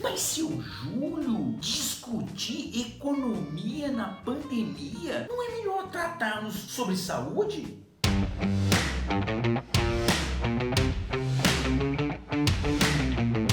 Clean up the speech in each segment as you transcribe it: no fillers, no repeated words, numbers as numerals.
Mas, seu Júlio, discutir economia na pandemia não é melhor tratarmos sobre saúde?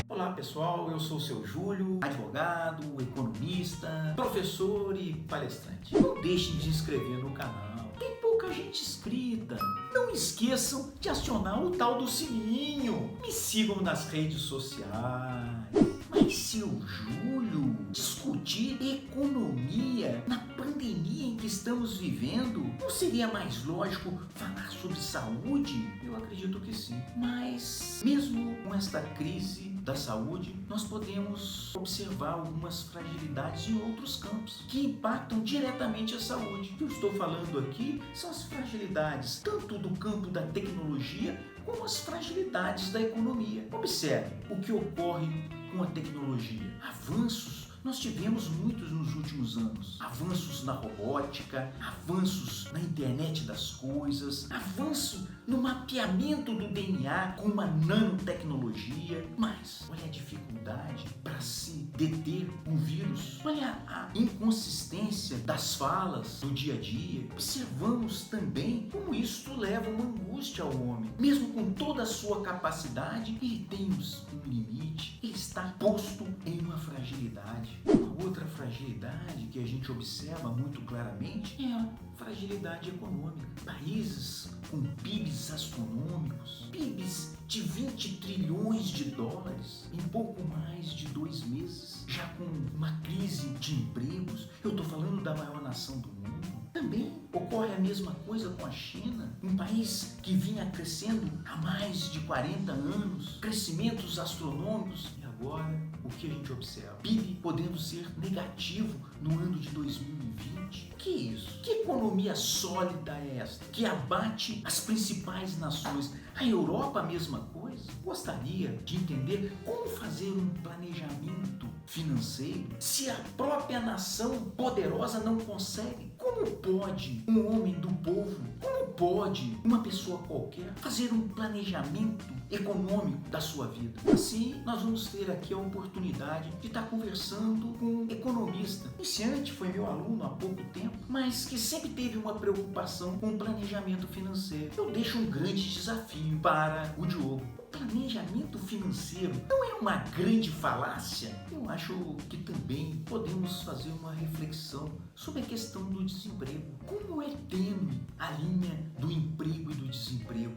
Olá pessoal, eu sou o seu Júlio, advogado, economista, professor e palestrante. Não deixem de se inscrever no canal, tem pouca gente inscrita. Não esqueçam de acionar o tal do sininho. Me sigam nas redes sociais. Mas, seu Júlio, discutir economia na pandemia em que estamos vivendo, não seria mais lógico falar sobre saúde? Eu acredito que sim. Mas, mesmo com esta crise da saúde, nós podemos observar algumas fragilidades em outros campos que impactam diretamente a saúde. O que eu estou falando aqui são as fragilidades tanto do campo da tecnologia como as fragilidades da economia. Observe o que ocorre com a tecnologia. Avanços nós tivemos muitos nos últimos anos. Avanços na robótica, avanços na internet das coisas, avanço no mapeamento do DNA com uma nanotecnologia. Mas olha a dificuldade para se deter um vírus. Olha a inconsistência das falas do dia a dia. Observamos também como isso leva uma angústia ao homem. Mesmo com toda a sua capacidade, ele tem um limite, ele está posto em uma fragilidade. Uma outra fragilidade que a gente observa muito claramente é a fragilidade econômica. Países com PIBs astronômicos, PIBs de 20 trilhões de dólares em pouco mais de 2 meses, já com uma crise de empregos. Eu estou falando da maior nação do mundo. Também ocorre a mesma coisa com a China, um país que vinha crescendo há mais de 40 anos, crescimentos astronômicos. E agora, o que a gente observa? PIB podendo ser negativo no ano de 2020. Que isso? Que economia sólida é esta? Que abate as principais nações. A Europa, a mesma coisa. Gostaria de entender como fazer um planejamento financeiro se a própria nação poderosa não consegue. Como pode um homem do povo, como pode uma pessoa qualquer fazer um planejamento econômico da sua vida? Assim, nós vamos ter aqui a oportunidade de estar conversando com um economista. Iniciante, foi meu aluno há pouco tempo, mas que sempre teve uma preocupação com o planejamento financeiro. Eu deixo um grande desafio para o Diogo. O planejamento financeiro não é uma grande falácia? Eu acho que também podemos fazer uma reflexão sobre a questão do desemprego. Como é tênue a linha do emprego e do desemprego?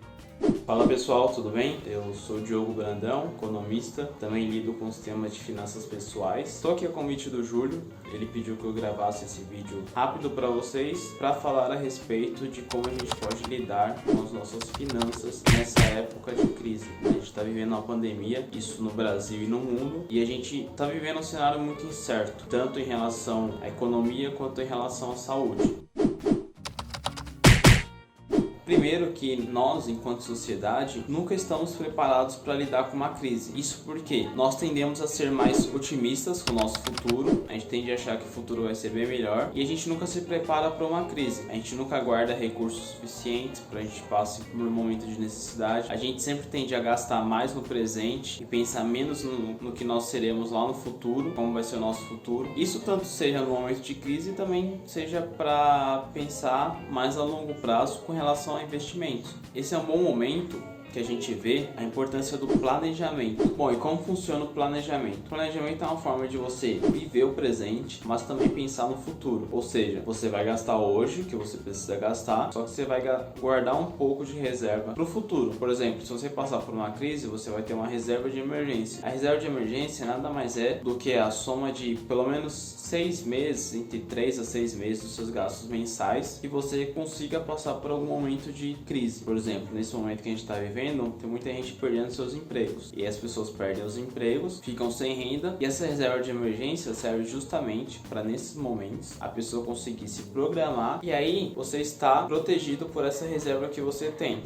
Fala pessoal, tudo bem? Eu sou o Diogo Brandão, economista, também lido com os temas de finanças pessoais. Estou aqui a convite do Júlio, ele pediu que eu gravasse esse vídeo rápido para vocês para falar a respeito de como a gente pode lidar com as nossas finanças nessa época de crise. A gente está vivendo uma pandemia, isso no Brasil e no mundo, e a gente está vivendo um cenário muito incerto, tanto em relação à economia quanto em relação à saúde. Primeiro que nós, enquanto sociedade, nunca estamos preparados para lidar com uma crise. Isso porque nós tendemos a ser mais otimistas com o nosso futuro, a gente tende a achar que o futuro vai ser bem melhor e a gente nunca se prepara para uma crise. A gente nunca guarda recursos suficientes para a gente passar por um momento de necessidade. A gente sempre tende a gastar mais no presente e pensar menos no que nós seremos lá no futuro, como vai ser o nosso futuro. Isso tanto seja no momento de crise e também seja para pensar mais a longo prazo com relação a investimentos. Esse é um bom momento que a gente vê a importância do planejamento. Bom, e como funciona o planejamento? O planejamento é uma forma de você viver o presente, mas também pensar no futuro. Ou seja, você vai gastar hoje o que você precisa gastar, só que você vai guardar um pouco de reserva para o futuro. Por exemplo, se você passar por uma crise, você vai ter uma reserva de emergência. A reserva de emergência nada mais é do que a soma de pelo menos 6 meses, entre 3 a 6 meses dos seus gastos mensais, que você consiga passar por algum momento de crise. Por exemplo, nesse momento que a gente está vivendo, tem muita gente perdendo seus empregos e as pessoas perdem os empregos, ficam sem renda e essa reserva de emergência serve justamente para nesses momentos a pessoa conseguir se programar e aí você está protegido por essa reserva que você tem.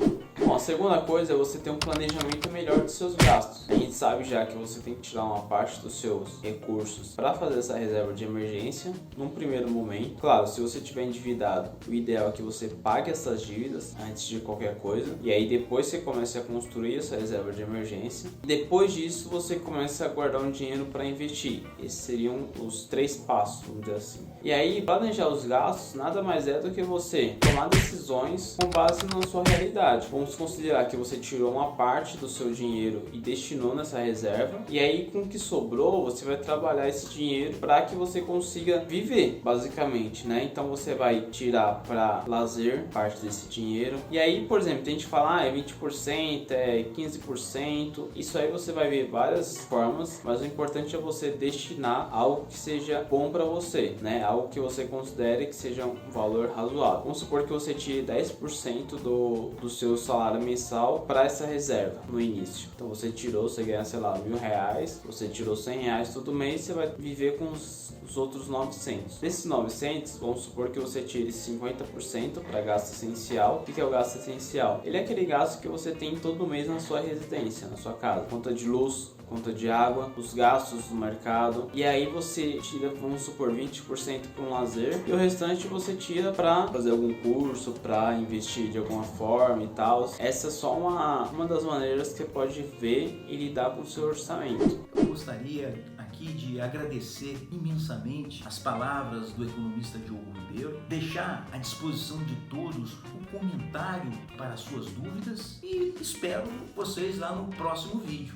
Bom, a segunda coisa é você ter um planejamento melhor dos seus gastos. A gente sabe já que você tem que tirar uma parte dos seus recursos para fazer essa reserva de emergência num primeiro momento. Claro, se você estiver endividado, o ideal é que você pague essas dívidas antes de qualquer coisa, e aí depois você comece a construir essa reserva de emergência. Depois disso, você começa a guardar um dinheiro para investir. Esses seriam os 3 passos, vamos dizer assim. E aí, planejar os gastos nada mais é do que você tomar decisões com base na sua realidade. Vamos considerar que você tirou uma parte do seu dinheiro e destinou nessa reserva, e aí com o que sobrou, você vai trabalhar esse dinheiro para que você consiga viver, basicamente, né? Então você vai tirar para lazer parte desse dinheiro. E aí, por exemplo, tem gente que fala, é 20%, é 15%. Isso aí você vai ver várias formas, mas o importante é você destinar algo que seja bom para você, né? Algo que você considere que seja um valor razoável. Vamos supor que você tire 10% do seu salário mensal para essa reserva no início. Então você tirou, você ganha, sei lá, R$1.000, você tirou R$100 todo mês, você vai viver com os outros 900. Desses 900, vamos supor que você tire 50% para gasto essencial. O que é o gasto essencial? Ele é aquele gasto que você tem todo mês na sua residência, na sua casa. Conta de luz, conta de água, os gastos do mercado, e aí você tira, vamos supor, 20% para um lazer e o restante você tira para fazer algum curso, para investir de alguma forma e tal. Essa é só uma das maneiras que você pode ver e lidar com o seu orçamento. Eu gostaria aqui de agradecer imensamente as palavras do economista Diogo Ribeiro, deixar à disposição de todos um comentário para suas dúvidas e espero vocês lá no próximo vídeo.